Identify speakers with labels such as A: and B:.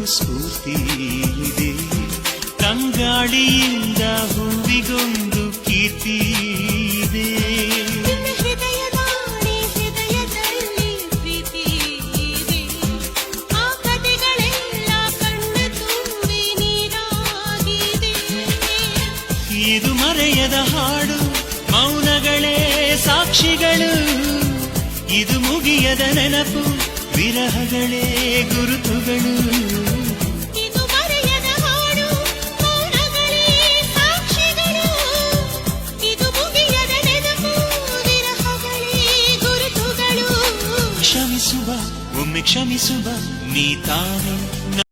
A: ಸ್ಫೂರ್ತಿ ಇದೆ. ತಂಗಾಳಿಯಿಂದ ಹೂವಿಗೊಂದು ಕೀರ್ತಿ ಇದೆ.
B: ಹೃದಯದಲ್ಲಿ ಪ್ರೀತಿ ಇದೆ. ಆ ಕಥೆಗಳೆಲ್ಲ ಕಣ್ಣ ತುಂಬಿ ನೀರಾಗಿದೆ.
A: ಇದು ಮರೆಯದ ಹಾಡು, ಮೌನಗಳೇ ಸಾಕ್ಷಿಗಳು. ಇದು ಮುಗಿಯದ ನೆನಪು, ವಿರಹಗಳೇ ಗುರುತುಗಳು.
B: ಇದು ಮರೆಯದ ಹಾಡು, ಮೌನಗಳೇ ಸಾಕ್ಷಿಗಳು. ಇದು ಮುಗಿಯದ ನೆನಪು, ವಿರಹಗಳೇ ಗುರುತುಗಳು.
A: ಕ್ಷಮಿಸುವ, ಒಮ್ಮೆ ಕ್ಷಮಿಸುವ, ನೀ ತಾನೇ